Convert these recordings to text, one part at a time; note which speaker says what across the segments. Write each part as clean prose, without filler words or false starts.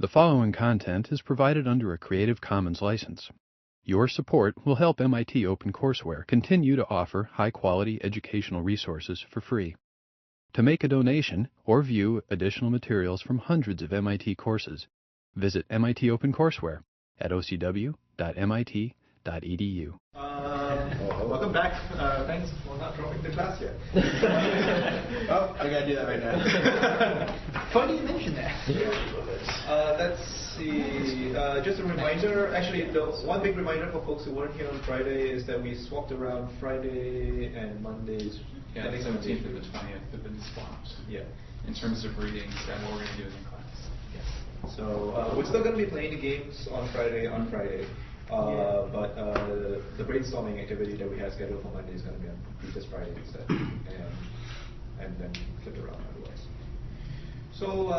Speaker 1: The following content is provided under a Creative Commons license. Your support will help MIT OpenCourseware continue to offer high-quality educational resources for free. To make a donation or view additional materials from hundreds of MIT courses, visit MIT OpenCourseware at ocw.mit.edu.
Speaker 2: Welcome back. Thanks for not dropping the class yet. Oh, I'm going to do that right now. Funny you mention that. Let's see. Just a reminder, actually, the one big reminder for folks who weren't here on Friday is that we swapped around Friday and Mondays.
Speaker 3: Yeah, the 17th and the 20th have been swapped.
Speaker 2: Yeah.
Speaker 3: In terms of readings and what we're going to do in class.
Speaker 2: Yes. So we're still going to be playing the games on Friday. But the brainstorming activity that we have scheduled for Monday is going to be this Friday instead, and then flip around otherwise. So,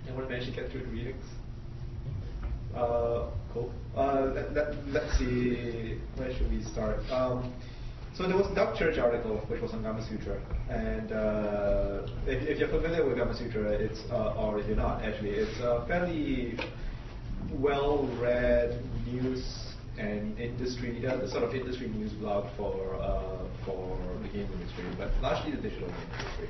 Speaker 2: I want to manage to get through the readings. Cool. Let's see, where should we start? So there was a Doug Church article which was on Gama Sutra, and if you're familiar with Gama Sutra, it's or if you're not, actually, it's a fairly well-read news and industry, sort of industry news blog for the game industry, but largely the digital game industry.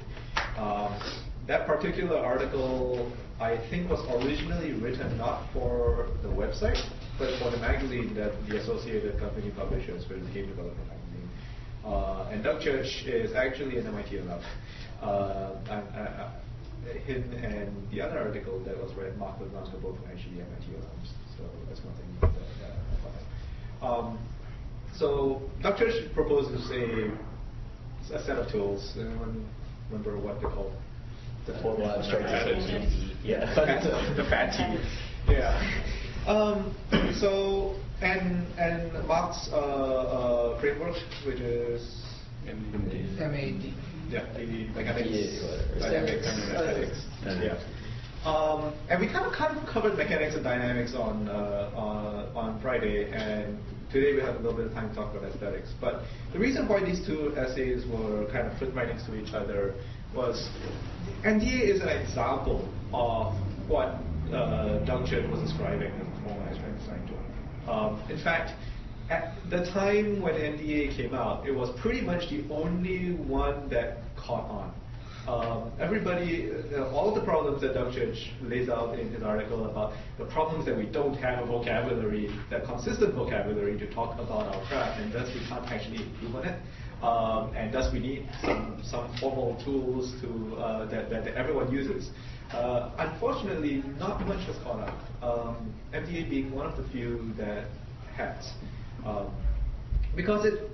Speaker 2: That particular article, I think, was originally written not for the website, but for the magazine that the associated company publishes, which is the Game Development Magazine. And Doug Church is actually an MIT alum. Him and the other article that was read, Marc, LeBlanc, are both actually MIT alums. So that's one thing that I thought. So Doug Church proposes a set of tools. Anyone remember what they're called?
Speaker 4: The total abstract strategy. Yeah.
Speaker 2: The FAT. Yeah. So and Marc's framework, which is
Speaker 5: MAD.
Speaker 2: Yeah, the mechanics, dynamics, and aesthetics. Yeah. And we kind of covered mechanics and dynamics on Friday, and today we have a little bit of time to talk about aesthetics. But the reason why these two essays were kind of put right next to each other was NDA is an example of what Doug Church was describing as a formal abstract design tool. In fact, at the time when NDA came out, it was pretty much the only one that caught on. Everybody, all the problems that Doug Church lays out in his article about the problems that we don't have a vocabulary, that consistent vocabulary to talk about our craft, and thus we can't actually improve on it, and thus we need some formal tools to that everyone uses. Unfortunately, not much has caught up. NDA being one of the few that has. Because it,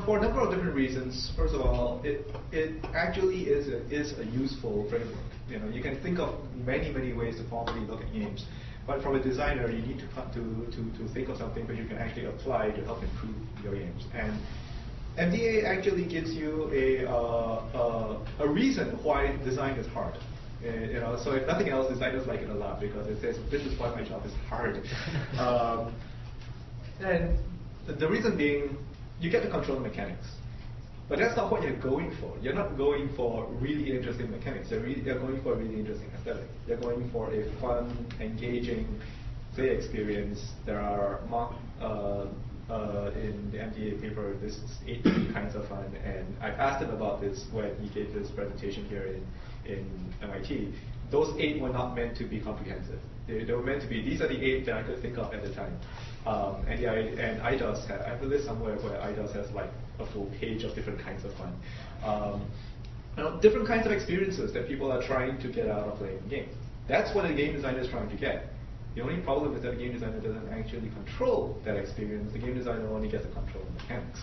Speaker 2: for a number of different reasons. First of all, it actually is a useful framework. You can think of many ways to formally look at games, but from a designer, you need to think of something that you can actually apply to help improve your games. And MDA actually gives you a reason why design is hard. So if nothing else, designers like it a lot because it says this is why my job is hard. And the reason being, you get to control the mechanics. But that's not what you're going for. You're not going for really interesting mechanics. You're going for a really interesting aesthetic. You're going for a fun, engaging play experience. There are in the MDA paper, this is 8 kinds of fun. And I asked him about this when he gave this presentation here in MIT. Those 8 were not meant to be comprehensive. They were meant to be, these are the 8 that I could think of at the time. And IDOS, I have a list somewhere where IDOS has like a full page of different kinds of fun. Different kinds of experiences that people are trying to get out of playing a game. That's what a game designer is trying to get. The only problem is that a game designer doesn't actually control that experience. The game designer only gets to control the mechanics.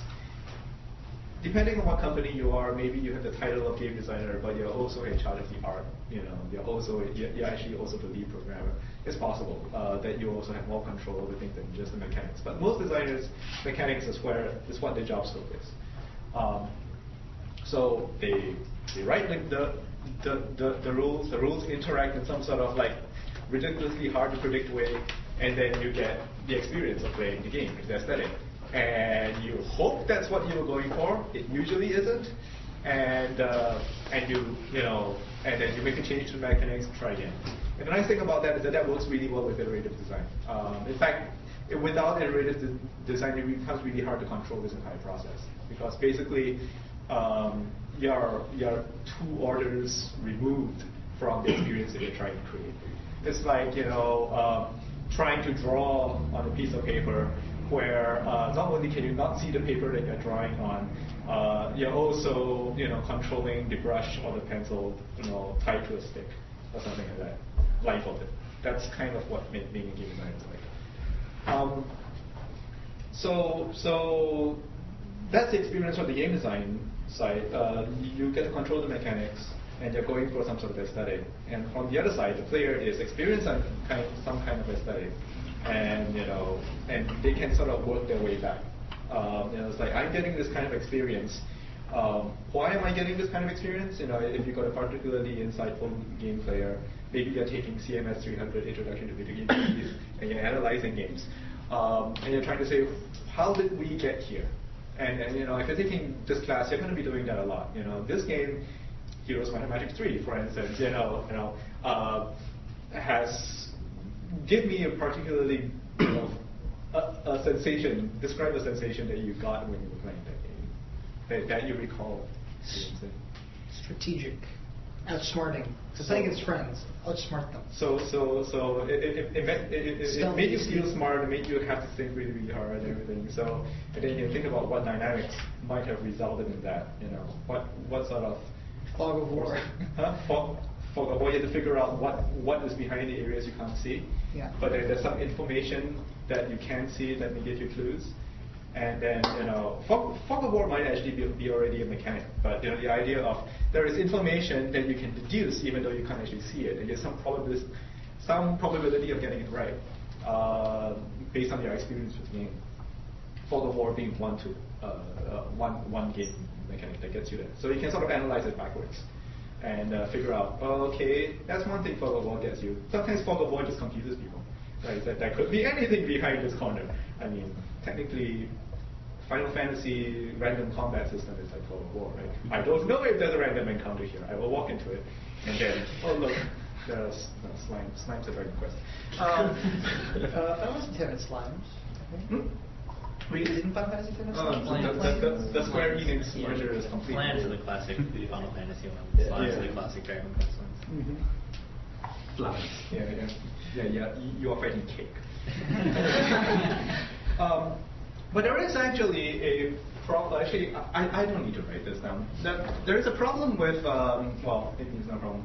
Speaker 2: Depending on what company you are, maybe you have the title of game designer, but you're also in charge of the art. You're actually also the lead programmer. It's possible that you also have more control over things than just the mechanics. But most designers, mechanics is what their job scope is. So they write the rules. The rules interact in some sort of like ridiculously hard to predict way, and then you get the experience of playing the game. It's aesthetic. And you hope that's what you were going for. It usually isn't. and then you make a change to the mechanics, try again. And the nice thing about that is that works really well with iterative design. In fact, without iterative design, it becomes really hard to control this entire process, because basically you're 2 orders removed from the experience that you're trying to create. It's like trying to draw on a piece of paper where not only can you not see the paper that you're drawing on, you're also controlling the brush or the pencil tied to a stick or something like that, blindfolded. That's kind of what being a game designer is like. So that's the experience from the game design side. You get to control the mechanics, and you're going for some sort of aesthetic. And on the other side, the player is experiencing some kind of aesthetic, and and they can sort of work their way back. It's like, I'm getting this kind of experience. Why am I getting this kind of experience? If you've got a particularly insightful game player, maybe you're taking CMS 300 Introduction to Video Games, and you're analyzing games, and you're trying to say, how did we get here? And if you're taking this class, you're going to be doing that a lot. This game, Heroes Mathematics 3, for instance, has give me a particularly a sensation. Describe a sensation that you got when you were playing that game, that you recall.
Speaker 5: Strategic, outsmarting. So playing against friends, outsmart them.
Speaker 2: So it made you feel smart. It made you have to think really, really hard and everything. So and then you think about what dynamics might have resulted in that. What sort of
Speaker 5: fog of war.
Speaker 2: Fog of war. You have to figure out what is behind the areas you can't see.
Speaker 5: Yeah.
Speaker 2: But there's some information that you can see that may give you clues. And then fog of war might actually be already a mechanic. But the idea of there is information that you can deduce even though you can't actually see it, and there's some probability of getting it right based on your experience with the game. Fog of war being one game mechanic that gets you there. So you can sort of analyze it backwards and figure out, okay, that's one thing fog of war gets you. Sometimes fog of war just confuses people. Right? That there could be anything behind this corner. I mean, technically, Final Fantasy random combat system is like fog of war, right? I don't know if there's a random encounter here. I will walk into it, and then, oh look, there's slimes. Slimes are Dragon Quest.
Speaker 5: That wasn't Timid Slimes.
Speaker 2: We
Speaker 5: didn't Final Fantasy Timid Slimes?
Speaker 2: The Square Enix merger is complete.
Speaker 4: Plans are the classic Final Fantasy ones. Slimes are the classic Dragon Quest ones.
Speaker 2: Flies. Yeah. You are fighting cake. But there is actually a problem. Actually, I don't need to write this down. There is a problem with, well, maybe it's not a problem.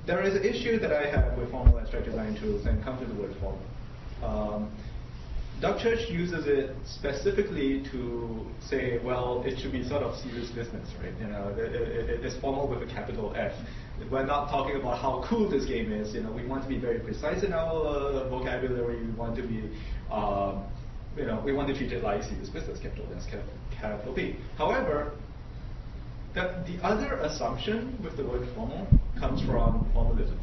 Speaker 2: There is an issue that I have with formal abstract design tools, and come to the word formal. Doug Church uses it specifically to say, well, it should be sort of serious business, right? It is formal with a capital F. We're not talking about how cool this game is. We want to be very precise in our vocabulary. We want to be, we want to treat it like serious business, capital S, capital B. However, the other assumption with the word formal comes from formalism.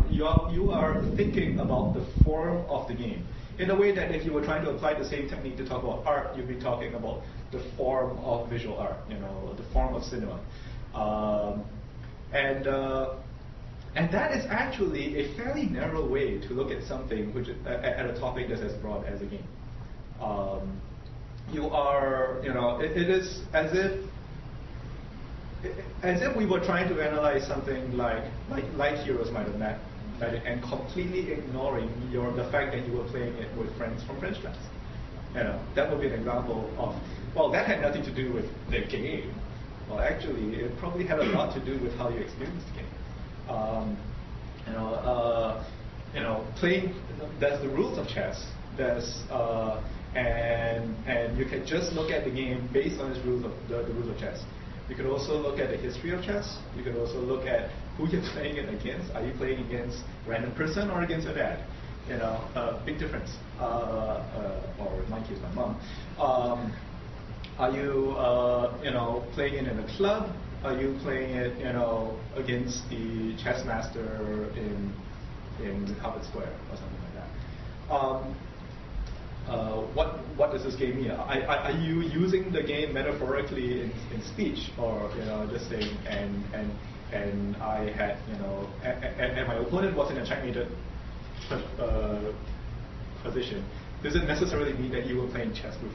Speaker 2: You are thinking about the form of the game. In a way that if you were trying to apply the same technique to talk about art, you'd be talking about the form of visual art, the form of cinema. And that is actually a fairly narrow way to look at something which at a topic that's as broad as a game. It is as if we were trying to analyze something like Heroes Might Have Met, and completely ignoring the fact that you were playing it with friends from French class. That would be an example of, well, that had nothing to do with the game. Well, actually, it probably had a lot to do with how you experienced the game. Playing. There's the rules of chess. And you can just look at the game based on the rules of chess. You could also look at the history of chess. You could also look at who you're playing it against. Are you playing against a random person or against your dad? Big difference. Or in my case, my mom. Are you, playing it in a club? Are you playing it, against the chess master in Harvard Square or something like that? what does this game mean? Are you using the game metaphorically in speech, or just saying and I had and my opponent was in a checkmated position? Does it necessarily mean that you were playing chess with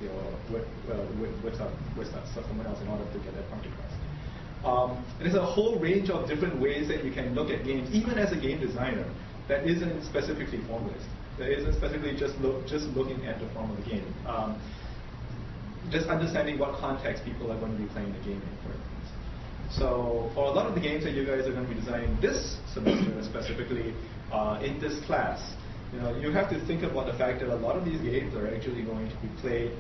Speaker 2: someone else in order to get that point across? There's a whole range of different ways that you can look at games, even as a game designer, that isn't specifically formalist. That isn't specifically just looking at the form of the game. Just understanding what context people are going to be playing the game in, for instance. So for a lot of the games that you guys are going to be designing this semester, specifically in this class, you have to think about the fact that a lot of these games are actually going to be played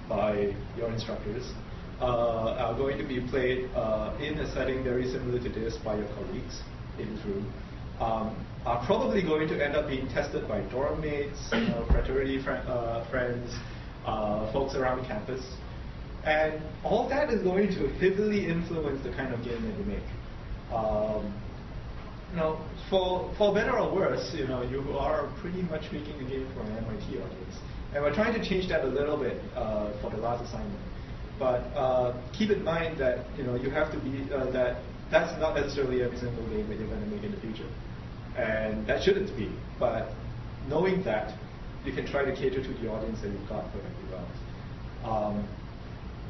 Speaker 2: by your instructors, are going to be played in a setting very similar to this by your colleagues in this room, are probably going to end up being tested by dorm mates, fraternity friends, folks around campus. And all that is going to heavily influence the kind of game that you make. For better or worse, you are pretty much making a game for an MIT audience. And we're trying to change that a little bit for the last assignment. But keep in mind that you have to be that's not necessarily every single game that you're going to make in the future. And that shouldn't be. But knowing that, you can try to cater to the audience that you've got perfectly well.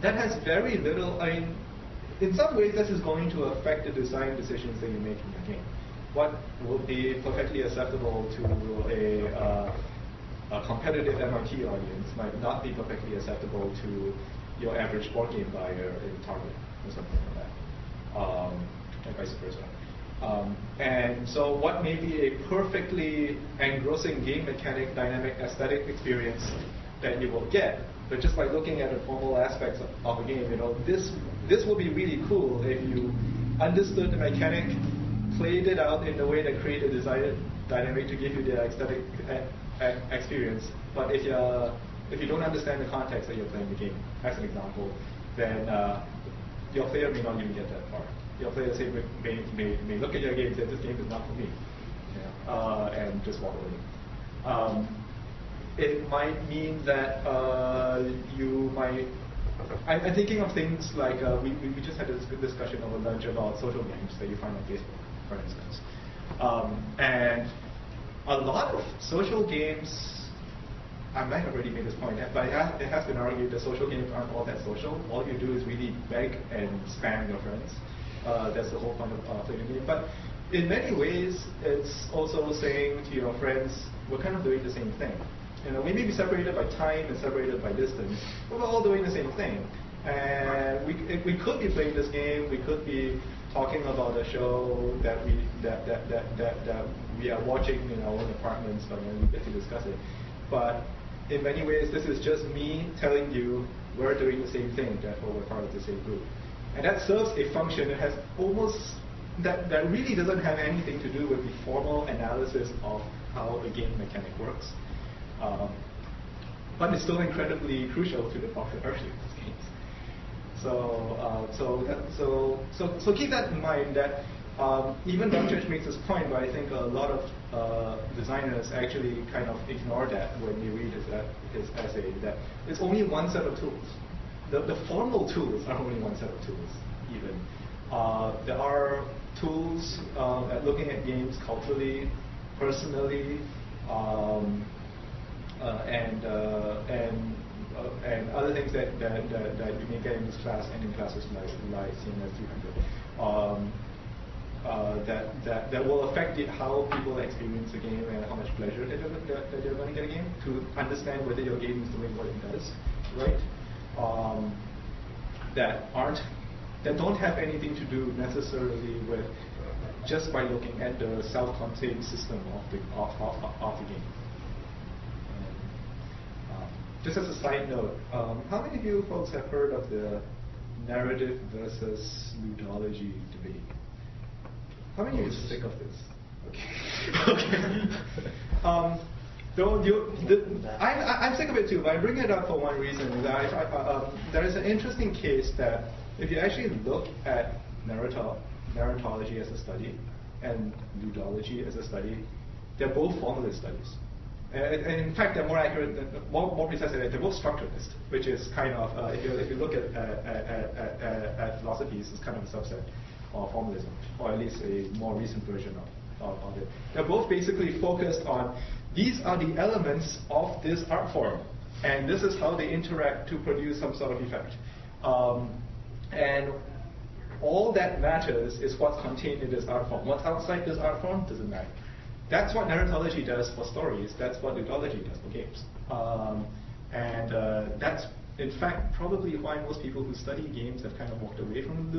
Speaker 2: That has very little, in some ways this is going to affect the design decisions that you make in your game. What will be perfectly acceptable to a competitive MIT audience might not be perfectly acceptable to your average board game buyer in Target or something like that, and vice versa. And so what may be a perfectly engrossing game mechanic, dynamic, aesthetic experience that you will get, but just by looking at the formal aspects of a game, this will be really cool if you understood the mechanic, played it out in a way that created a desired dynamic to give you the aesthetic experience. But if you don't understand the context that you're playing the game, as an example, then your player may not even get that far. Your players may look at your game and say, this game is not for me, and just walk away. It might mean that you might. I'm thinking of things like we just had this good discussion over lunch about social games that you find on Facebook, for instance, and a lot of social games. I might have already made this point, but it has been argued that social games aren't all that social. All you do is really beg and spam your friends. That's the whole point of playing a game. But in many ways, it's also saying to your friends, we're kind of doing the same thing. We may be separated by time and separated by distance, but we're all doing the same thing. And we could be playing this game. We could be talking about a show that we are watching in our own apartments, but then we get to discuss it. But in many ways, this is just me telling you we're doing the same thing, therefore we're part of the same group. And that serves a function that has that really doesn't have anything to do with the formal analysis of how a game mechanic works. But it's still incredibly crucial to the popularity of these games. So keep that in mind that even Church makes this point, but I think a lot of designers actually kind of ignore that when they read his essay, that it's only one set of tools. The formal tools are only one set of tools, even. There are tools at looking at games culturally, personally, and other things that you may get in this class and in classes like CMS 300. That will affect how people experience a game and how much pleasure that they're going to get a game, to understand whether your game is doing what it does, right? That don't have anything to do necessarily with just by looking at the self-contained system of the game. Just as a side note, how many of you folks have heard of the narrative versus ludology debate? How many of you are sick of this? Okay. I'm sick of it too, but I bring it up for one reason. There is an interesting case that if you actually look at narratology as a study and ludology as a study, they're both formalist studies. And in fact, they're more accurate, more precise than they're both structuralist, which is kind of, if you look at philosophies, it's kind of a subset of formalism, or at least a more recent version of it. They're both basically focused on, these are the elements of this art form, and this is how they interact to produce some sort of effect. And all that matters is what's contained in this art form. What's outside this art form doesn't matter. That's what narratology does for stories. That's what ludology does for games. That's, in fact, probably why most people who study games have kind of walked away from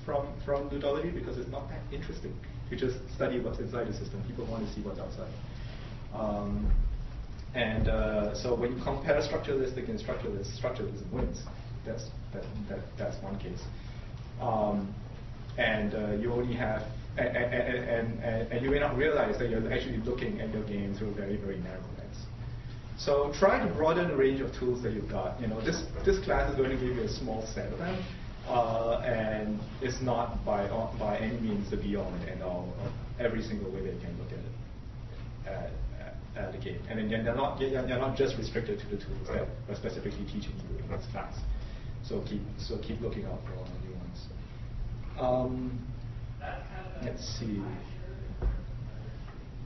Speaker 2: ludology, because it's not that interesting to just study what's inside the system. People want to see what's outside. So when you compare structuralist against structuralist, structuralism wins. That's one case. You only have, and you may not realize that you're actually looking at your game through a very, very narrow lens. So try to broaden the range of tools that you've got. This class is going to give you a small set of them, and it's not by any means the be all and end all of every single way that you can look at the game. And again, you're not just restricted to the tools that we're specifically teaching you in this class. So keep looking out for new ones. Let's see.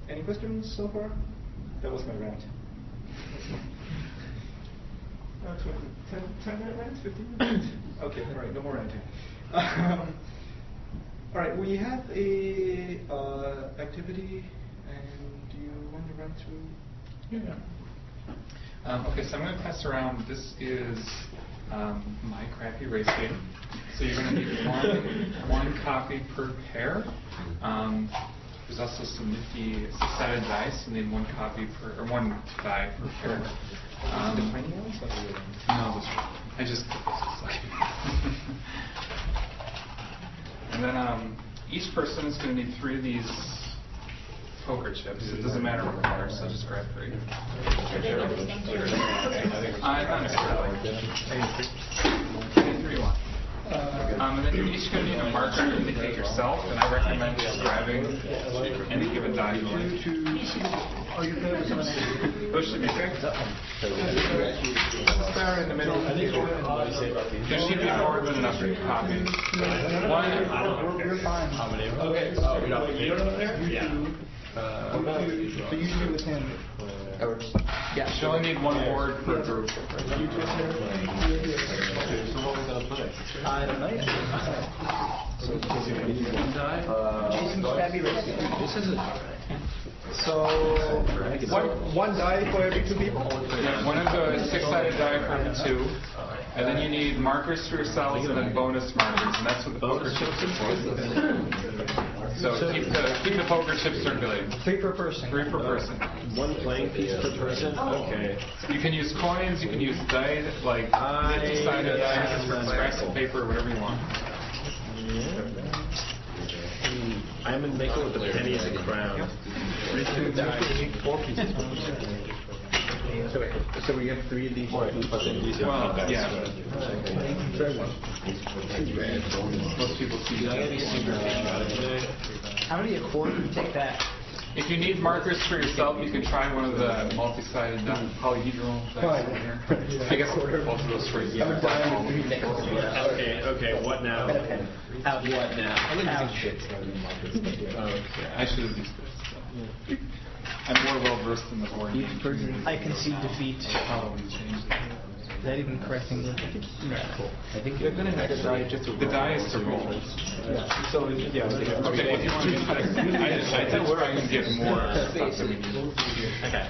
Speaker 2: Any questions so far? That was my rant. 10-minute rant? 15 minutes? Okay, all right, no more ranting. All right, we have a activity, and do you want to run through?
Speaker 3: Yeah. Okay, so I'm going to pass around. This is my crappy race game. So you're going to need one copy per pair. There's also some nifty six-sided dice. You need one die per pair. No, I just. And then each person is going to need 3 of these poker chips. It doesn't matter what color, so just grab 3. Not necessarily. Any 3 you want. And then you're each going to need a marker to indicate yourself, and I recommend just grabbing any given die you like. Those should be fixed. There in the middle. There should be more than enough copies. One.
Speaker 5: You're fine.
Speaker 4: Okay. Oh, you don't know there? Yeah.
Speaker 5: So usually with him.
Speaker 3: Yeah. You only need 1 board per group.
Speaker 4: So what are we going to play?
Speaker 5: I don't know yet.
Speaker 4: So because you need 1 die?
Speaker 5: Jason's fabulous.
Speaker 4: This isn't.
Speaker 2: So, one die for every 2 people?
Speaker 3: Yeah, one of the 6-sided die for 2. And then you need markers for yourselves and then bonus markers, and that's what the poker chips are for. So keep the poker chips circulating.
Speaker 5: 3 per person.
Speaker 3: 3 per person.
Speaker 4: 1 playing piece per person? Okay.
Speaker 3: You can use coins, you can use dice, like 50-sided dice, scraps of paper, whatever you want.
Speaker 4: I'm in Mako with the pennies and crown.
Speaker 5: 4 pieces.
Speaker 4: So we have 3 of these.
Speaker 3: Well, yeah. Most people see that.
Speaker 5: How many a quarter? Take that.
Speaker 3: If you need markers for yourself, you can try one of the multi-sided polyhedral dice over here. I guess both of those for you.
Speaker 4: Okay, what now?
Speaker 5: What now?
Speaker 3: I should have used this. I'm more well versed in the board.
Speaker 5: I concede defeat.
Speaker 3: Probably change it.
Speaker 5: Is that even correct English?
Speaker 4: Cool. I think you're going to have to die just to
Speaker 3: The die is to roll.
Speaker 4: So, yeah.
Speaker 3: Okay, if you want to get I did try and get more stuff that we need.
Speaker 4: Okay.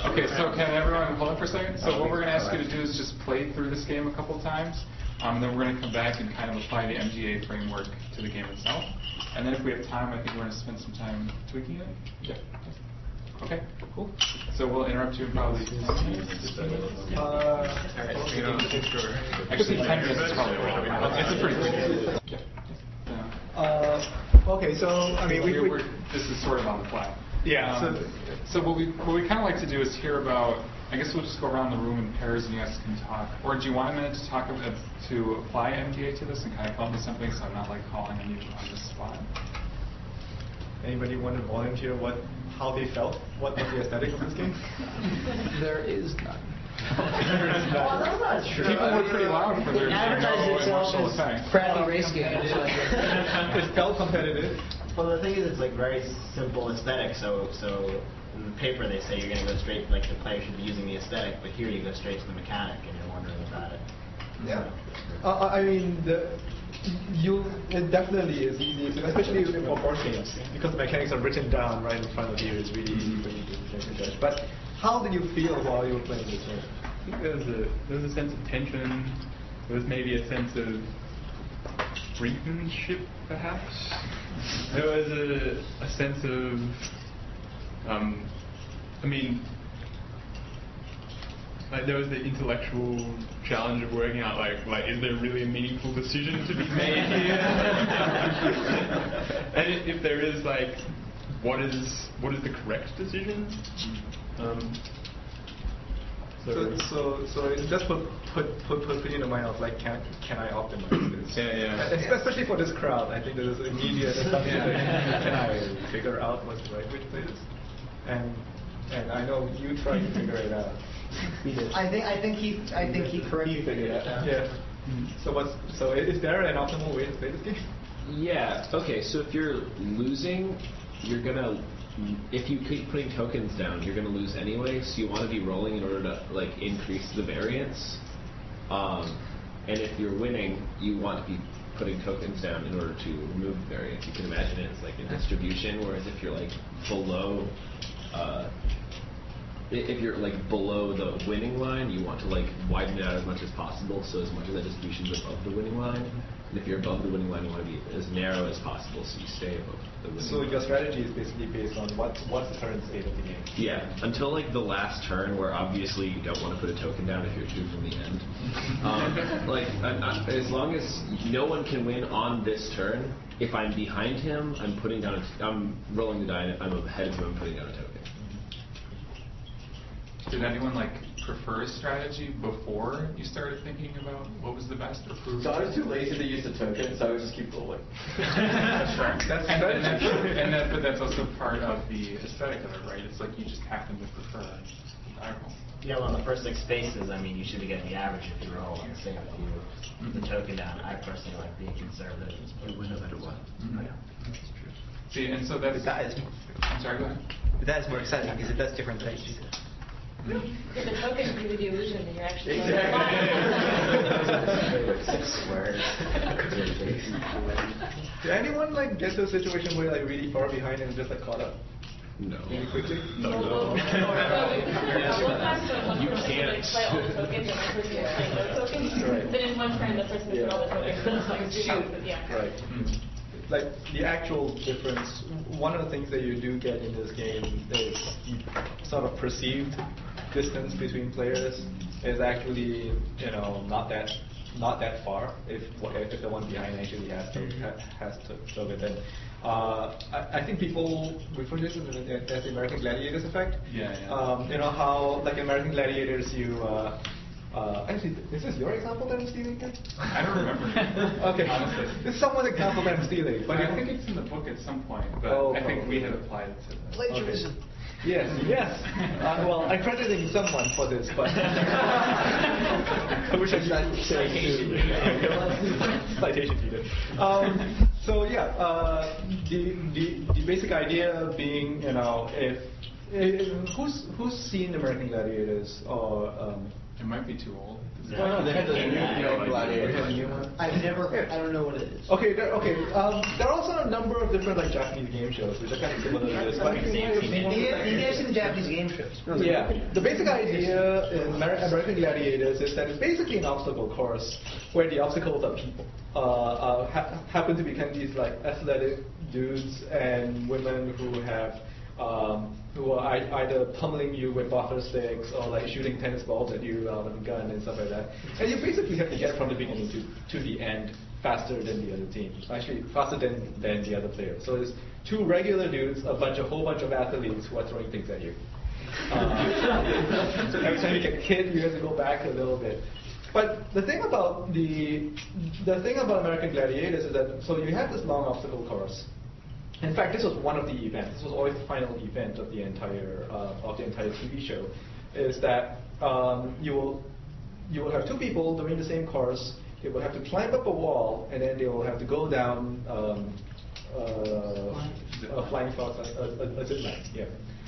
Speaker 3: Okay, so can everyone hold on for a second? So what we're going to ask you to do is just play through this game a couple times, and then we're going to come back and kind of apply the MGA framework to the game itself. And then if we have time, I think we're going to spend some time tweaking it. Yeah. Okay, cool. So we'll interrupt you in probably 10 minutes. Actually, 10 minutes is probably it's a pretty quick game.
Speaker 2: Okay, so I mean,
Speaker 3: this is sort of on the fly.
Speaker 2: Yeah.
Speaker 3: So what we kind of like to do is hear about. I guess we'll just go around the room in pairs, and you guys can talk. Or do you want a minute to talk about to apply MGA to this and kind of come up with something, so I'm not like calling on you on the spot?
Speaker 2: Anybody want to volunteer how they felt? What was the aesthetic of this game?
Speaker 5: There is none.
Speaker 6: Well, that's not true.
Speaker 3: People were pretty loud for their
Speaker 6: Advertised itself
Speaker 3: emotional
Speaker 6: as
Speaker 3: effects.
Speaker 5: Crappy race game.
Speaker 2: It felt competitive.
Speaker 4: Well, the thing is, it's like very simple aesthetic. So in the paper they say you're going to go straight, like the player should be using the aesthetic, but here you go straight to the mechanic, and you're wondering about it.
Speaker 2: Yeah. I mean, it definitely is easy, especially for board games, because the mechanics are written down right in front of you. It's really easy for you to judge. But how did you feel while you were playing this game?
Speaker 7: I think there was a sense of tension. There was maybe a sense of brinkmanship, perhaps. There was a sense of, like there was the intellectual challenge of working out, like is there really a meaningful decision to be made here? And if there is, like, what is the correct decision?
Speaker 2: So it just put you in the mind of, like, can I optimize this?
Speaker 7: Yeah.
Speaker 2: Especially for this crowd, I think there is immediate assumption that can I figure out what's the right way to play this? And I know you tried to figure it out.
Speaker 5: I think he correctly figured it out.
Speaker 2: Yeah. So is there an optimal way to play this game?
Speaker 8: Yeah. Okay. So if you're losing, you're gonna. If you keep putting tokens down, you're gonna lose anyway. So you want to be rolling in order to, like, increase the variance. And if you're winning, you want to be putting tokens down in order to remove the variance. You can imagine it as like a distribution. Whereas if you're like below. If you're like below the winning line, you want to like widen it out as much as possible, so as much of that distribution is above the winning line. And if you're above the winning line, you want to be as narrow as possible, so you stay above the winning line.
Speaker 2: So your strategy is basically based on what's the current state of the game.
Speaker 8: Yeah, until like the last turn, where obviously you don't want to put a token down if you're two from the end. As long as no one can win on this turn, if I'm behind him, I'm rolling the die. I'm ahead of him. I'm putting down a token.
Speaker 3: Did anyone like prefer a strategy before you started thinking about what was the best or proof?
Speaker 9: So I was too lazy to use the token, so I would just keep rolling.
Speaker 3: Sure. But that's also part of the aesthetic of it, right? It's like you just happen to prefer die roll.
Speaker 4: Yeah, well, on the first 6 spaces, I mean, you should be getting the average if you roll on the same if you put the token down. I personally like being conservative.
Speaker 8: You win no matter what.
Speaker 4: Yeah.
Speaker 3: That's true. See, and so that's. I'm sorry, go ahead.
Speaker 10: But that is more exciting because it does different things.
Speaker 6: If the tokens give you the illusion that you're actually
Speaker 2: Did anyone like get to a situation where you're like really far behind and just like caught up?
Speaker 8: No.
Speaker 2: Really quickly?
Speaker 8: No. You can't.
Speaker 6: Play all the tokens and the person is playing no tokens.
Speaker 2: Right.
Speaker 6: Then in one turn the person is all the tokens and it's like shoot. Yeah.
Speaker 2: Right. Like the actual difference, one of the things that you do get in this game is sort of perceived distance between players is actually, not that far if the one behind actually has to so then I think people refer to this as the American Gladiators effect.
Speaker 3: Yeah.
Speaker 2: How like American Gladiators actually, is this your example that I'm stealing?
Speaker 3: I don't remember.
Speaker 2: Okay.
Speaker 3: Honestly.
Speaker 2: This is someone's example that I'm stealing.
Speaker 3: But I think it's in the book at some point, but I think we had applied it to the
Speaker 5: Plagiarism.
Speaker 2: Okay. Yes. Well, I'm crediting someone for this, but I wish I could say citation needed. So yeah, the basic idea being, if who's seen American Gladiators or
Speaker 3: it might be too old.
Speaker 9: No, they had the new Gladiators.
Speaker 5: I don't know what it is.
Speaker 2: Okay. There are also a number of different like Japanese game shows which are kind of similar to this. But
Speaker 5: You guys see the Japanese game shows?
Speaker 2: yeah, the basic idea in American Gladiators is that it's basically an obstacle course where the obstacles are people. Happen to be kind of these like athletic dudes and women who are either pummeling you with buffer sticks or like shooting tennis balls at you out of a gun and stuff like that. And you basically have to get from the beginning to the end faster than the other team. Actually, faster than the other players. So there's 2 regular dudes, a whole bunch of athletes who are throwing things at you. So every time you get hit, you have to go back a little bit. But the thing about American Gladiators is that so you have this long obstacle course. In fact, this was one of the events. This was always the final event of the entire TV show. Is that you will have two people doing the same course. They will have to climb up a wall, and then they will have to go down a flying fox, a zip line. Yeah.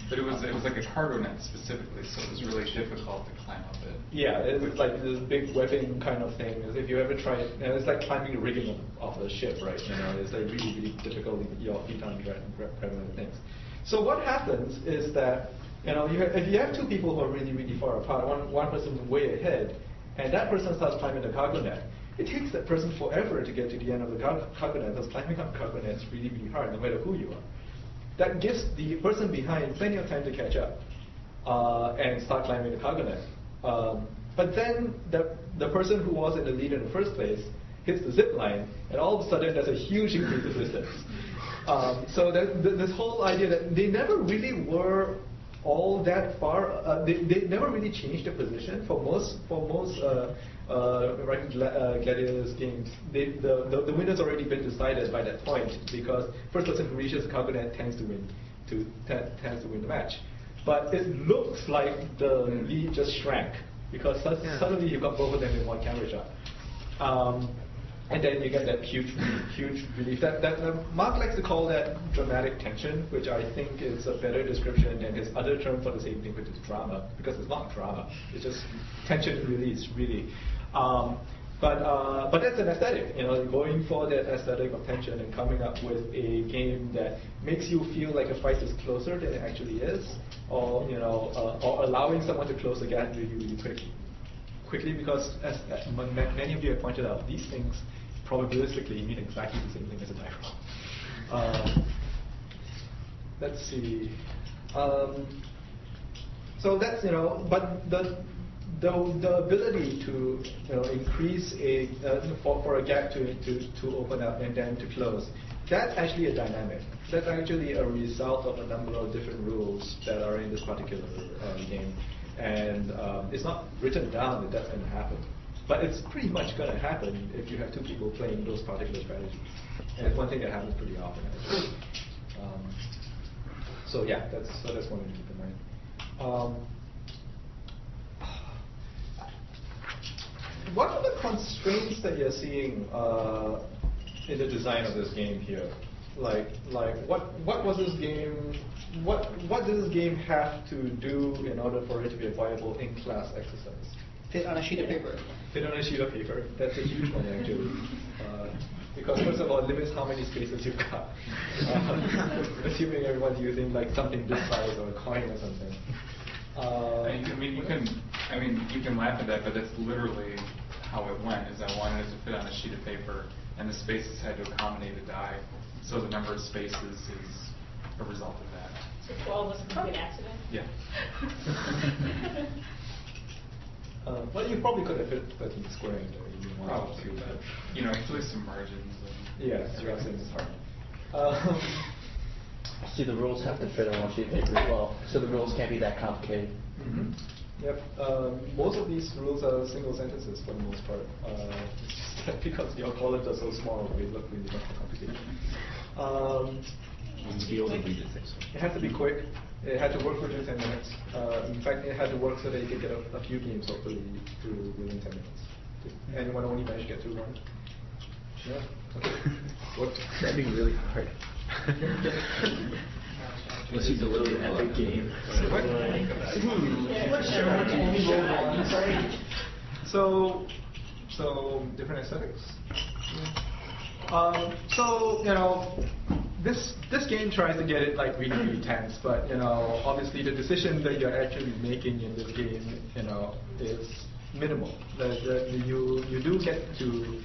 Speaker 3: But it was like a cargo net specifically, so it was really difficult to climb up it.
Speaker 2: Yeah, it's like this big webbing kind of thing. As if you ever try it, it's like climbing the rigging of a ship, right? It's like really, really difficult. Your feet aren't grabbing the things. So what happens is that if you have two people who are really, really far apart, one person way ahead, and that person starts climbing the cargo net, it takes that person forever to get to the end of the cargo net. Because climbing up cargo net is really, really hard, no matter who you are. That gives the person behind plenty of time to catch up and start climbing the cargo net. But then the person who was in the lead in the first place hits the zip line, and all of a sudden there's a huge increase in distance. So this whole idea that they never really were all that far, they never really changed their position for most gladiators games. The winner's already been decided by that point, because first person who reaches the cargo net tends to win the match. But it looks like the lead just shrank, because suddenly you've got both of them in one camera shot. And then you get that huge relief. That Marc likes to call that dramatic tension, which I think is a better description than his other term for the same thing, which is drama, because it's not drama. It's just tension and release, really. But that's an aesthetic, going for that aesthetic of tension and coming up with a game that makes you feel like a fight is closer than it actually is, or allowing someone to close the gap really, really quickly, because as many of you have pointed out, these things probabilistically mean exactly the same thing as a die roll. Let's see. So that's but the ability to increase for a gap to open up and then to close, that's actually a dynamic. That's actually a result of a number of different rules that are in this particular game. And it's not written down that that's going to happen. But it's pretty much going to happen if you have two people playing those particular strategies. And it's one thing that happens pretty often. So yeah, that's one thing to keep in mind. What are the constraints that you're seeing in the design of this game here? Like what was this game? What does this game have to do in order for it to be a viable in-class exercise?
Speaker 5: Fit on a sheet of paper.
Speaker 2: Fit on a sheet of paper. That's a huge one, actually. Because first of all, it limits how many spaces you've got. Assuming everyone's using like something this size or a coin or something.
Speaker 3: You can laugh at that, but that's literally how it went. Is I wanted it to fit on a sheet of paper, and the spaces had to accommodate a die. So the number of spaces is a result of that.
Speaker 6: So 12 was a complete accident?
Speaker 3: Yeah.
Speaker 2: Well, you probably could have fit 13 square in there.
Speaker 3: Probably, but actually some margins.
Speaker 2: Yeah, it's hard.
Speaker 9: See, the rules have to fit on one sheet of paper as well, so the rules can't be that complicated.
Speaker 2: Mm-hmm. Yep. Most of these rules are single sentences for the most part. It's just that because your columns are so small, they look really much more complicated. It had to be quick. It had to work within 10 minutes. In fact, it had to work so that you could get a few games hopefully through within 10 minutes. Anyone only managed to get through one? Yeah. Okay. Worked.
Speaker 9: That'd be really hard.
Speaker 8: Unless you deliver an epic game.
Speaker 2: So different aesthetics. This game tries to get it like really, really tense, but obviously the decision that you're actually making in this game, is minimal. You do get to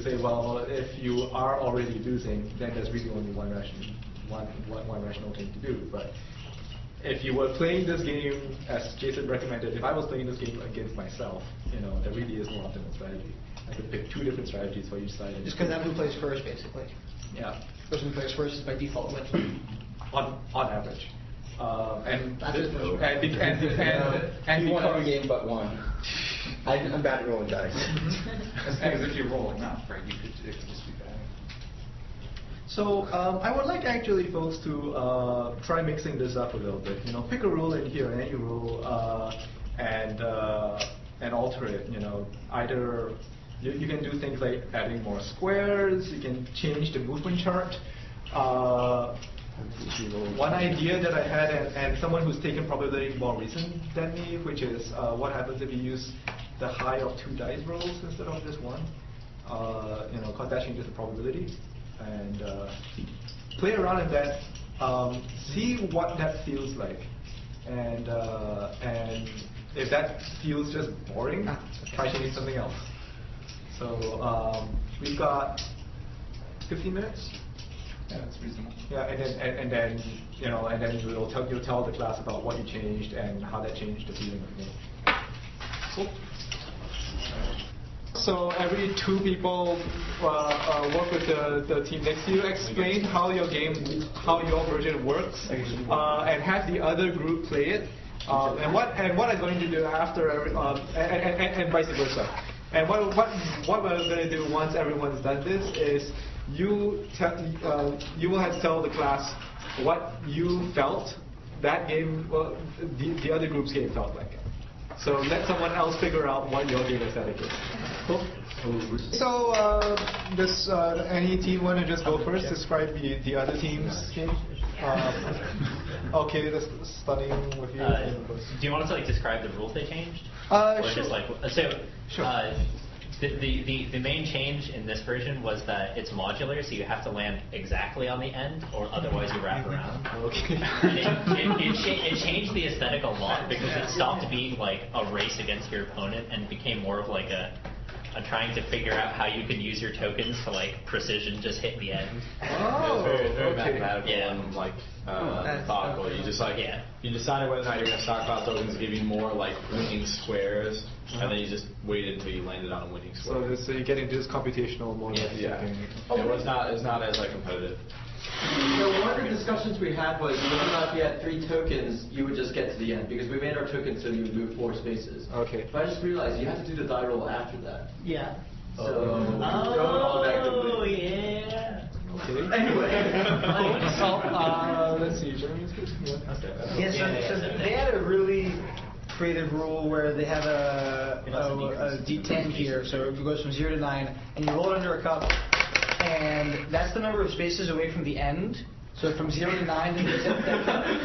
Speaker 2: say, well, if you are already losing, then there's really only one rational thing to do. But if you were playing this game, as Jason recommended, if I was playing this game against myself, there really is no optimal strategy. I could pick two different strategies for each side.
Speaker 5: Just because that who plays first, basically.
Speaker 2: Yeah.
Speaker 5: The person who plays first is by default wins.
Speaker 2: On average. And
Speaker 9: you won every game but one. I'm bad at rolling dice.
Speaker 3: Because if you're rolling enough, right, it could just be bad.
Speaker 2: So I would like actually folks to try mixing this up a little bit. Pick a rule in here, any rule, and alter it. Either you can do things like adding more squares. You can change the movement chart. One idea that I had, and someone who's taken probability more recent than me, which is what happens if you use the high of 2 dice rolls instead of just 1. Because that changes the probability. And play around in that, see what that feels like, and if that feels just boring, try changing something else. So we've got 15 minutes.
Speaker 3: Yeah, that's reasonable.
Speaker 2: Yeah, and then you'll tell the class about what you changed and how that changed the feeling of the game. Cool. So every 2 people work with the team next to you, explain how your version works, and have the other group play it, and what I'm going to do after, and vice versa. And what we're going to do once everyone's done this is you will have to tell the class what you felt that game, the other group's game felt like. So let someone else figure out what your game aesthetic is. Cool. So any team want to just go first? Describe the other team's game. Okay, that's starting with you.
Speaker 11: Do you want us to describe the rules they changed?
Speaker 2: Sure.
Speaker 11: Just
Speaker 2: Sure.
Speaker 11: The main change in this version was that it's modular, so you have to land exactly on the end, or otherwise you wrap around.
Speaker 2: Okay.
Speaker 11: And it changed the aesthetic a lot because it stopped being a race against your opponent and became more of a trying to figure out how you can use your tokens to precision just hit the end.
Speaker 2: Oh,
Speaker 12: very
Speaker 2: okay.
Speaker 12: mathematical and methodical. You just you decided whether or not you're going to stockpile tokens to give you more winning squares, and then you just waited until you landed on a winning square.
Speaker 2: So you're getting into this computational more than
Speaker 12: anything. It's not as competitive.
Speaker 9: So one of the discussions we had was whether or not if you had 3 tokens, you would just get to the end, because we made our tokens so you would move 4 spaces.
Speaker 2: Okay.
Speaker 9: But I just realized you have to do the die roll after that.
Speaker 5: Yeah.
Speaker 9: So
Speaker 5: yeah.
Speaker 2: Okay.
Speaker 9: Anyway.
Speaker 2: Let's see. Jeremy's good.
Speaker 5: So they had a really creative rule where they have a D10 here, so it goes from 0 to 9, and you roll it under a cup, and that's the number of spaces away from the end. So from 0 to 9,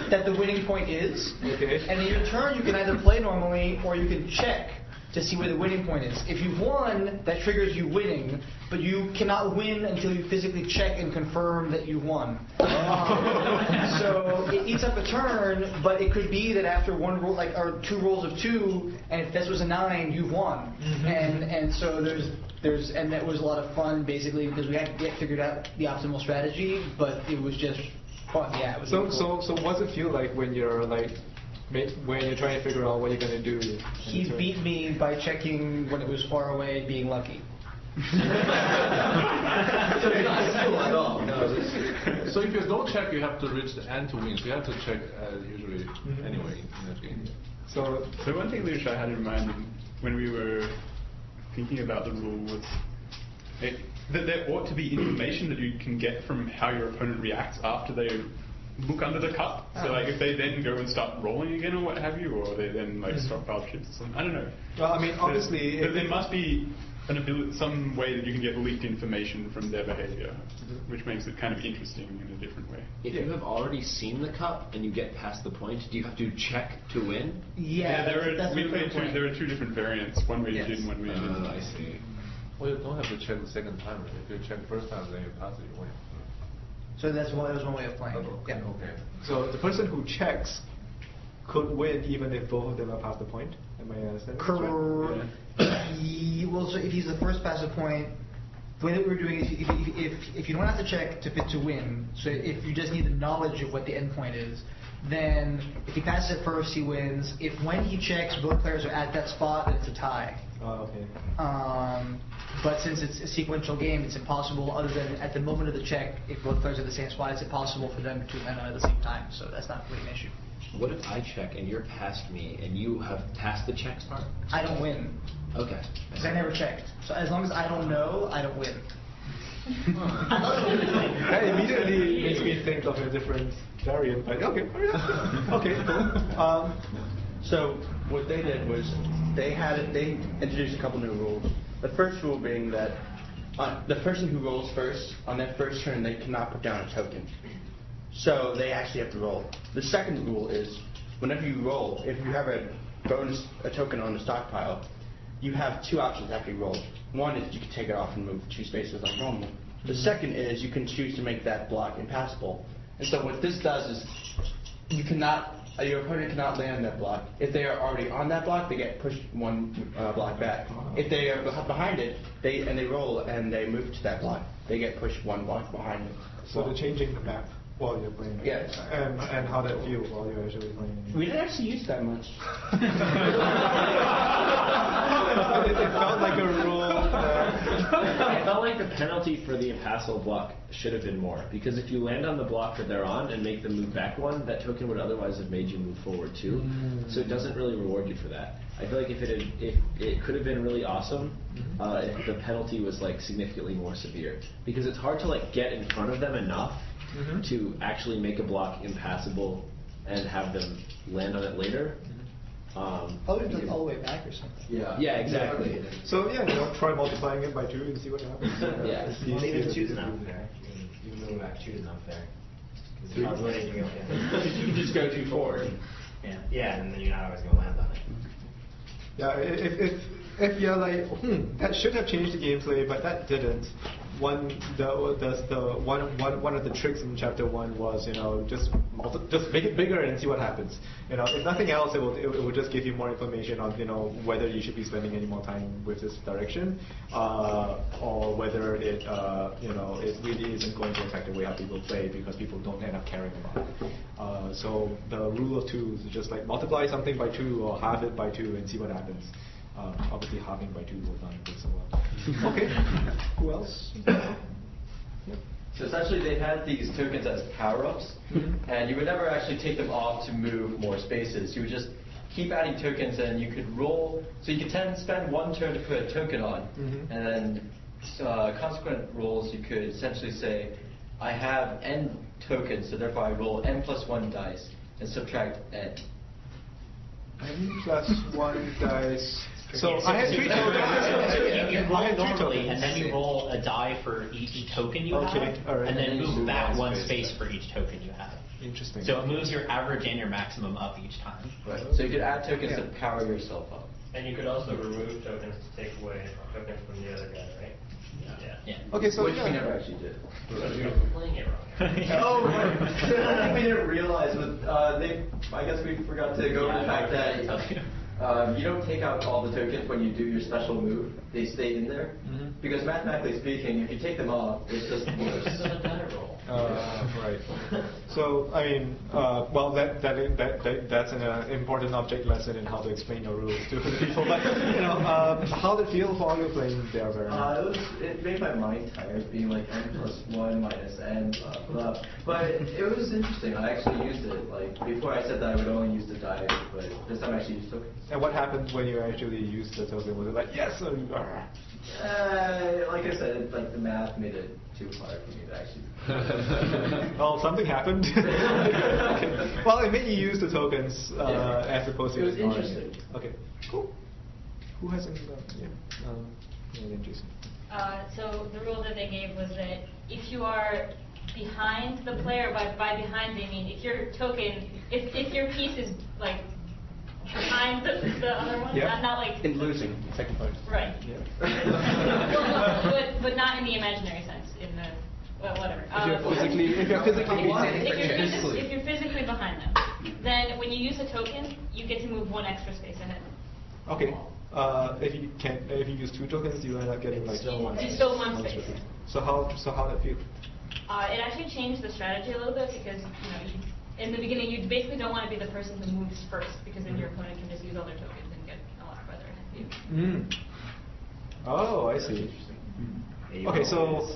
Speaker 5: that the winning point is.
Speaker 2: Okay.
Speaker 5: And in your turn, you can either play normally or you can check to see where the winning point is. If you've won, that triggers you winning, but you cannot win until you physically check and confirm that you won. So it eats up a turn, but it could be that after one roll, or 2 rolls of 2, and if this was a 9, you've won. And so and that was a lot of fun basically because we hadn't yet figured out the optimal strategy, but it was just fun. Yeah. It was
Speaker 2: So
Speaker 5: really cool.
Speaker 2: so what's it feel like when you're trying to figure out what you're going to do?
Speaker 5: He beat me by checking when it was far away, being lucky.
Speaker 13: So if you don't check, you have to reach the end to win. So you have to check usually anyway in that game.
Speaker 3: So one thing which I had in mind when we were thinking about the rule was that there ought to be information that you can get from how your opponent reacts after they look under the cup. So if they then go and start rolling again or what have you, or they then stockpile chips. I don't know.
Speaker 2: Well, I mean, obviously,
Speaker 3: there must be some way that you can get leaked information from their behavior, which makes it kind of interesting in a different way.
Speaker 8: If you have already seen the cup and you get past the point, do you have to check to win?
Speaker 5: Yeah,
Speaker 3: there are 2 different variants. One way you did and one way you didn't.
Speaker 8: I see.
Speaker 13: Well, you don't have to check the second time. If you check the first time, then you pass it, you win.
Speaker 5: So that was one way of playing.
Speaker 13: Okay.
Speaker 5: Yeah.
Speaker 13: Okay.
Speaker 2: So the person who checks could win even if both of them are past the point. Am I understanding?
Speaker 5: Correct. Well, so if he's the first past the point, the way that we're doing is if you don't have to check to fit to win, so if you just need the knowledge of what the end point is, then if he passes it first, he wins. If when he checks, both players are at that spot, then it's a tie.
Speaker 2: Oh, okay.
Speaker 5: But since it's a sequential game, it's impossible, other than at the moment of the check, if both players are at the same spot, it's impossible for them to land at the same time. So that's not really an issue.
Speaker 8: What if I check and you're past me and you have passed the check part?
Speaker 5: I don't win.
Speaker 8: Okay.
Speaker 5: Because I never checked. So as long as I don't know, I don't win.
Speaker 2: That immediately makes me think of a different variant. But okay, okay, cool.
Speaker 14: So what they did was they introduced a couple new rules. The first rule being that the person who rolls first, on their first turn, they cannot put down a token. So they actually have to roll. The second rule is whenever you roll, if you have a token on the stockpile, you have two options after you roll. One is you can take it off and move 2 spaces like normal. The second is you can choose to make that block impassable. And so what this does is your opponent cannot land that block. If they are already on that block, they get pushed 1 block back. If they are behind it, they roll and they move to that block, they get pushed 1 block behind it.
Speaker 2: So they're changing the map while you're playing.
Speaker 14: Yes.
Speaker 2: And how that feels while you're actually playing.
Speaker 14: We didn't actually use that much.
Speaker 2: It felt like a rule.
Speaker 8: I felt like the penalty for the impassable block should have been more, because if you land on the block that they're on and make them move back 1, that token would otherwise have made you move forward 2. So it doesn't really reward you for that. I feel like if it could have been really awesome if the penalty was like significantly more severe, because it's hard to like get in front of them enough to actually make a block impassable and have them land on it later.
Speaker 5: Probably like all the way back or something.
Speaker 8: Yeah, exactly.
Speaker 2: So try multiplying it by 2 and see what happens.
Speaker 4: Yeah. Even 2 is not fair. Even moving back 2 is not fair.
Speaker 14: You can just go too forward.
Speaker 4: Yeah, and then you're not always going to land on it.
Speaker 2: Yeah, if you're like, that should have changed the gameplay, but that didn't. One of the tricks in chapter 1 was just make it bigger and see what happens. If nothing else, it will just give you more information on whether you should be spending any more time with this direction, or whether it it really isn't going to affect the way how people play because people don't end up caring about it. So the rule of 2 is just like multiply something by 2 or halve it by 2 and see what happens. Obviously, halving by 2 will not work so well. Okay, who else?
Speaker 9: So essentially, they had these tokens as power-ups, and you would never actually take them off to move more spaces. You would just keep adding tokens, and you could roll. So you could spend 1 turn to put a token on, and then consequent rolls, you could essentially say, I have n tokens, so therefore I roll n plus 1 dice and subtract n.
Speaker 2: N plus 1 dice. So I had 3 tokens.
Speaker 11: You roll normally, and then you roll a die for each token you have, and then move back 1 space for each token you have.
Speaker 2: Interesting.
Speaker 11: So it moves your average and your maximum up each time.
Speaker 9: Right. So you could add tokens to power yourself up.
Speaker 15: And you could also remove tokens to take away tokens from the other guy, right? Yeah.
Speaker 2: Okay, so
Speaker 9: which we never actually did.
Speaker 15: You're playing it wrong.
Speaker 9: Oh, right. I think we didn't realize, but I guess we forgot to go over the fact that you don't take out all the tokens when you do your special move. They stay in there. Because mathematically speaking, if you take them off, it's just worse.
Speaker 2: Right. So, I mean, well, that's an important object lesson in how to explain your rules to people. But, how did it feel while you were playing their variant?
Speaker 9: It made my mind tired, being like n plus 1 minus n, blah, blah. But it was interesting. I actually used it. Like, before I said that I would only use the die, but this time I actually used tokens.
Speaker 2: And what happened when you actually used the token? Was it like, yes, or
Speaker 9: like I said, like the math made it too hard for me to actually.
Speaker 2: Oh, something happened. Okay. Well, it made you use the tokens as opposed to.
Speaker 9: It was interesting.
Speaker 2: Okay, cool. Who hasn't? Jason.
Speaker 6: So the rule that they gave was that if you are behind the player, by behind they mean if your token, if your piece is like behind the other one, not like
Speaker 14: in losing second part.
Speaker 6: Right. Yeah. but not in the imaginary sense. In the whatever.
Speaker 2: If you're
Speaker 6: physically behind them, then when you use a token, you get to move 1 extra space ahead.
Speaker 2: Okay. If you use 2 tokens, you end up getting like
Speaker 6: still 1 space.
Speaker 2: So how did it feel?
Speaker 6: It actually changed the strategy a little bit because in the beginning you basically don't want to be the person who moves first because then your opponent can just use all their tokens and get a lot further ahead of you.
Speaker 2: Oh, I see. Okay, so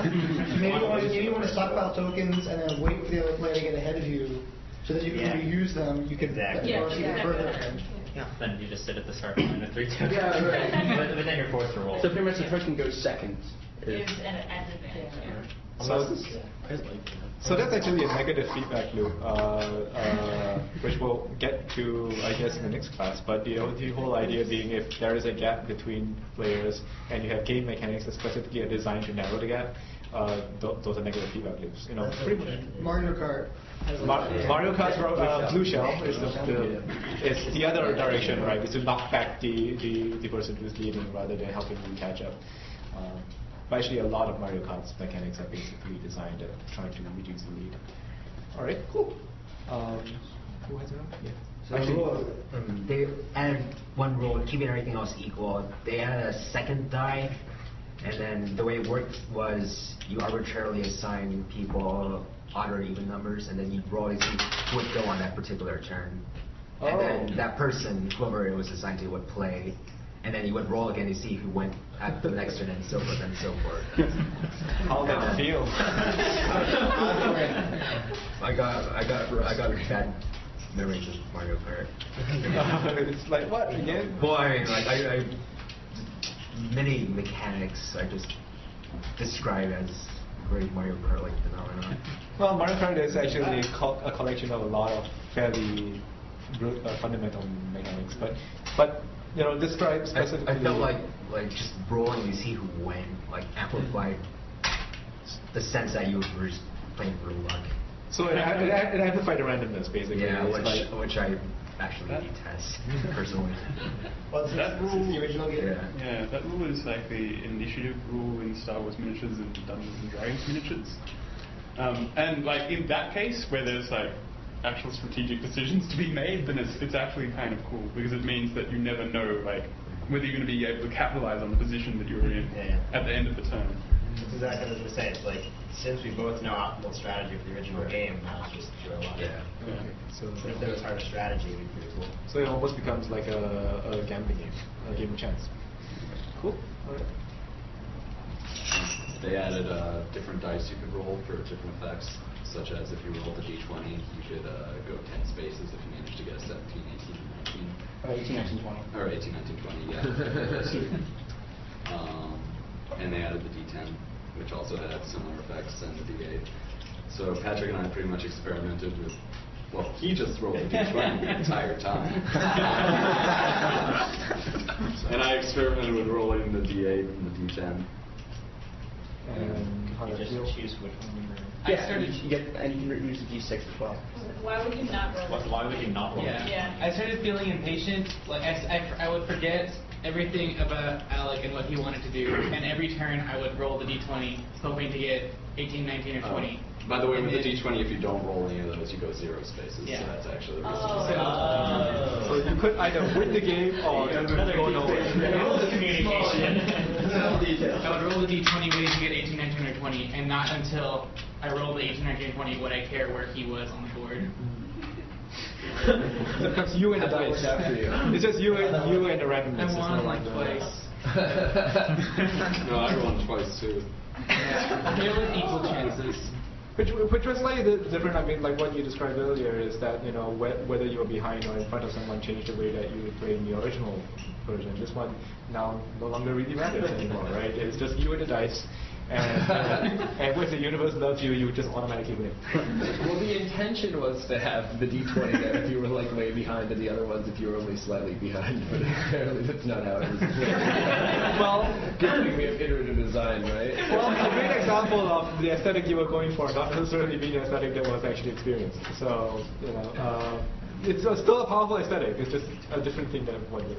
Speaker 5: maybe you want to stockpile tokens and then wait for the other player to get ahead of you, so that you can reuse them. You can further.
Speaker 11: then you just sit at the start line with 3 tokens.
Speaker 14: Yeah, right.
Speaker 11: But then you're forced to roll.
Speaker 14: So pretty much the token goes second.
Speaker 6: Gives an advantage.
Speaker 2: So that's actually a negative feedback loop, which we'll get to, I guess, in the next class. But the whole idea being, if there is a gap between players and you have game mechanics that specifically are designed to narrow the gap, those are negative feedback loops. Pretty much.
Speaker 5: Mario Kart.
Speaker 2: Mario Kart's blue shell is the other direction, right? Is to knock back the person who's leading rather than helping you catch up. But actually, a lot of Mario Kart's mechanics are basically designed at trying to reduce the lead. All right, cool. Who has it on? Yeah.
Speaker 16: So they added one rule, keeping everything else equal. They added a second die, and then the way it worked was you arbitrarily assign people odd or even numbers, and then you roll to see who would go on that particular turn. And then that person, whoever it was assigned to, would play, and then you would roll again to see who went at the next turn, and so forth and so forth.
Speaker 2: How did it feel?
Speaker 16: I got bad memories of Mario Kart.
Speaker 2: It's like what again?
Speaker 16: Well, I mean, like I many mechanics I just describe as great Mario Kart-like phenomenon.
Speaker 2: Well, Mario Kart is actually a collection of a lot of fairly fundamental mechanics, but describe specifically.
Speaker 16: I felt like just rolling to see who went, like amplified the sense that you were just playing for luck.
Speaker 2: So it amplified the randomness, basically.
Speaker 16: Yeah, which I actually detest personally.
Speaker 5: What's that rule? The original game?
Speaker 7: Yeah, that rule is like the initiative rule in Star Wars miniatures and Dungeons and Dragons miniatures. And like in that case, where there's like actual strategic decisions to be made, then it's actually kind of cool because it means that you never know like whether you're going to be able to capitalize on the position that you're in at the end of the turn.
Speaker 4: That's exactly what I was going to say. It's like, since we both know optimal strategy for the original game, now it's just pure luck. So if there was harder strategy, it would be pretty cool.
Speaker 2: So it almost becomes like a gambling game, a game of chance. Cool. All right.
Speaker 17: They added different dice you could roll for different effects, such as if you rolled a d20, you could go 10 spaces if you managed to get a 17, 18, 19.
Speaker 14: 18, 19, 20.
Speaker 17: Or 18, 19, 20, yeah. And they added the d10, which also had similar effects, and the d8. So Patrick and I pretty much experimented with, well, he just rolled the d20 the entire time. And I experimented with rolling the d8 and the d10.
Speaker 2: And how
Speaker 4: you
Speaker 2: does it
Speaker 4: just
Speaker 2: feel?
Speaker 4: choose which one you were.
Speaker 14: Yeah, and you can use the d6 as well.
Speaker 6: Why would you not roll?
Speaker 11: Why would you not roll?
Speaker 18: Yeah. I started feeling impatient. Like I would forget everything about Alec and what he wanted to do, and every turn I would roll the d20, hoping to get 18, 19, or 20.
Speaker 17: By the way, with the d20, if you don't roll any of those, you go 0 spaces.
Speaker 18: Yeah.
Speaker 17: So that's actually the reason.
Speaker 2: So you could either win the game or go nowhere.
Speaker 11: Roll the communication.
Speaker 18: I would roll the d20 waiting to get 18, 19, or 20, and not until I roll the 18, 19, or 20 would I care where he was on the board.
Speaker 2: It's you and the dice. It's just you and the randomness.
Speaker 18: I won like twice.
Speaker 17: No, I won twice too.
Speaker 18: There was equal chances.
Speaker 2: Which was slightly different. I mean, like what you described earlier is that whether you were behind or in front of someone changed the way that you were playing the original version. This one now no longer really matters anymore, right? It's just you and the dice. And when the universe loves you, you just automatically win.
Speaker 8: Well, the intention was to have the d20 there if you were like way behind, and the other ones if you were only slightly behind. But apparently that's not how it was.
Speaker 2: Well,
Speaker 8: good thing we have iterative design, right?
Speaker 2: Well, a great example of the aesthetic you were going for not necessarily being the aesthetic that was actually experienced. So it's still a powerful aesthetic. It's just a different thing than what you.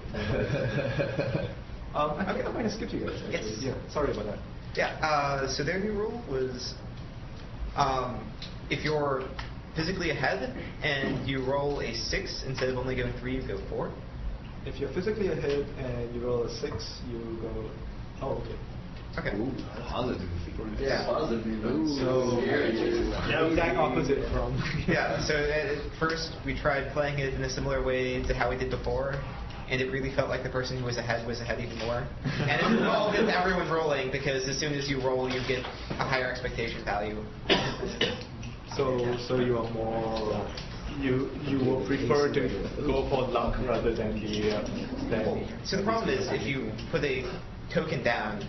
Speaker 2: I think I'm going to skip you guys. Actually.
Speaker 10: Yes.
Speaker 2: Yeah. Sorry about that.
Speaker 10: Yeah, so their new rule was if you're physically ahead and you roll a 6 instead of only going 3, you go 4.
Speaker 2: If you're physically ahead and you roll a 6, you go. Oh, okay.
Speaker 10: Okay.
Speaker 17: Ooh, positive.
Speaker 10: Yeah.
Speaker 17: Positive.
Speaker 2: So, exact opposite from.
Speaker 10: Yeah, so at first we tried playing it in a similar way to how we did before. And it really felt like the person who was ahead even more. And it involved everyone rolling, because as soon as you roll, you get a higher expectation value.
Speaker 2: So you are more you will prefer to go for luck rather than the.
Speaker 10: So the problem is if you put a token down,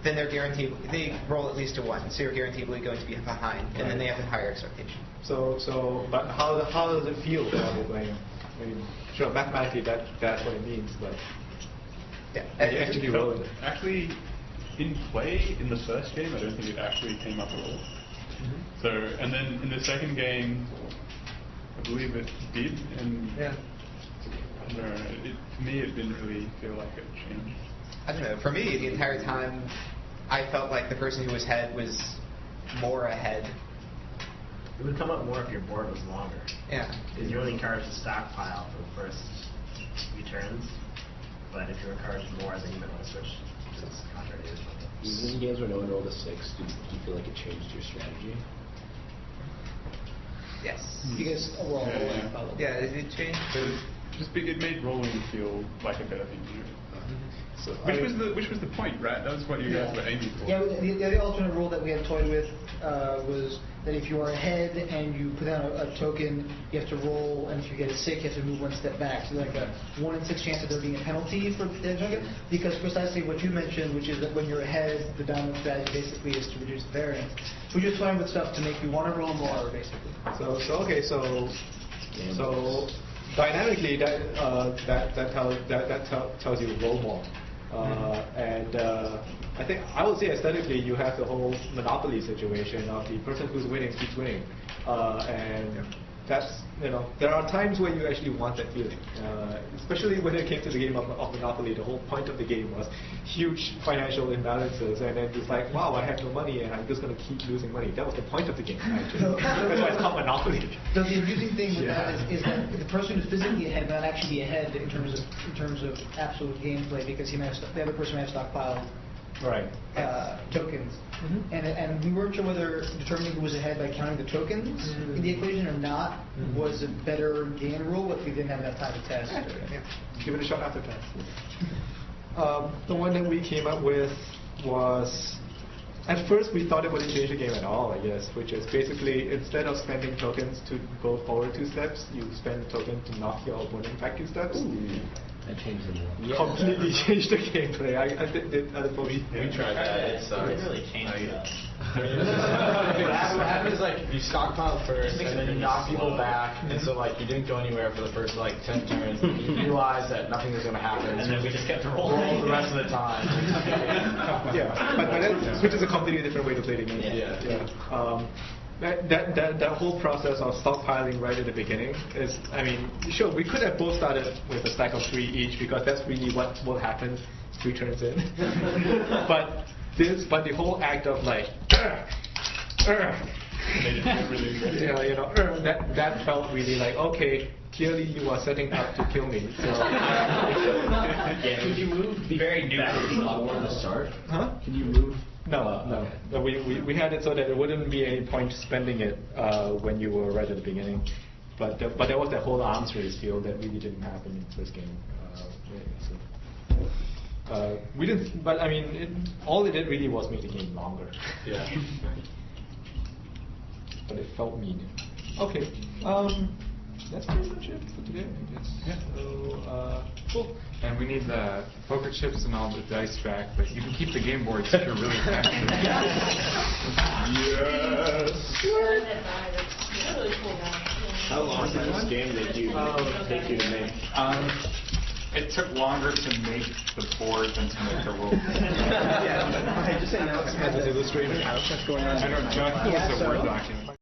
Speaker 10: then they're guaranteed. They roll at least a 1, so you're guaranteedly going to be behind, and then they have a higher expectation.
Speaker 2: But how does it feel while they're playing? I mean, sure, mathematically that's what it means, but you actually rolling.
Speaker 7: Actually, in play in the first game, I don't think it actually came up at all. So, and then in the second game, I believe it did, and I don't know, for me it didn't really feel like it changed.
Speaker 10: I don't know. For me, the entire time, I felt like the person who was head was more ahead.
Speaker 4: It would come up more if your board was longer.
Speaker 10: Yeah.
Speaker 4: Because you're only encouraged to stockpile for the first few turns, but if you're encouraged more, then you might want to switch. It's contrary to something.
Speaker 8: Even in games where no one rolled a 6, do you feel like it changed your strategy?
Speaker 10: Yes.
Speaker 5: You guys overall roll.
Speaker 10: Yeah, it changed.
Speaker 7: It made rolling feel like a better thing to do.
Speaker 2: So
Speaker 7: which was the point, right? That was what you guys were aiming for.
Speaker 5: Yeah, the other alternate rule that we had toyed with was that if you are ahead and you put down a token, you have to roll, and if you get a 6, you have to move 1 step back. So like a 1 in 6 chance of there being a penalty for the token, because precisely what you mentioned, which is that when you're ahead, the dominant strategy basically is to reduce the variance. We're just playing with stuff to make you want to roll more, basically.
Speaker 2: So dynamically that tells you roll more. And I think I would say aesthetically you have the whole monopoly situation of the person who's winning keeps winning, and that's there are times where you actually want that feeling, especially when it came to the game of Monopoly. The whole point of the game was huge financial imbalances, and then it's like, wow, I have no money and I'm just going to keep losing money. That was the point of the game, actually. That's why it's called Monopoly.
Speaker 5: So the amusing thing with that is that the person who's physically ahead may not actually be ahead in terms of absolute gameplay, because the other person may have stockpiled tokens. And we weren't sure whether determining who was ahead by counting the tokens in the equation or not was a better game rule, but we didn't have enough time to test.
Speaker 2: Give it a shot after test. The one that we came up with was, at first we thought it wouldn't change the game at all, I guess, which is basically instead of spending tokens to go forward 2 steps, you spend token to knock your opponent back 2 steps.
Speaker 8: That changed the game.
Speaker 2: Completely changed the gameplay. I did other folks.
Speaker 12: We tried that. It
Speaker 11: really changed that.
Speaker 12: What happened is like you stockpile first, and then you knock people back, and so like you didn't go anywhere for the first like 10 turns. You realized that nothing was going to happen,
Speaker 11: and then we just kept rolling
Speaker 12: the rest of the time.
Speaker 2: but which is a completely different way to play the game. That whole process of stockpiling right at the beginning is, I mean, sure, we could have both started with a stack of 3 each, because that's really what will happen 3 turns in. but the whole act of like, that felt really like, okay, clearly you are setting up to kill me. So.
Speaker 11: Could you move very neutral
Speaker 8: before the start?
Speaker 2: Huh?
Speaker 8: Can you move?
Speaker 2: No. We had it so that there wouldn't be any point spending it when you were right at the beginning. But there was that whole arms race feel that really didn't happen in this game. We didn't. But I mean, all it did really was make the game longer.
Speaker 12: Yeah.
Speaker 2: But it felt mean. Okay. That's pretty much it for today, I guess. Yeah. So, cool.
Speaker 3: And we need the poker chips and all the dice back, but you can keep the game boards if you're really fast.
Speaker 2: Yes!
Speaker 8: How long did this game take you to make?
Speaker 3: It took longer to make the board than to make the rules.
Speaker 2: Just say now. Illustrator. What's going on?
Speaker 3: I don't know. It was a Word document.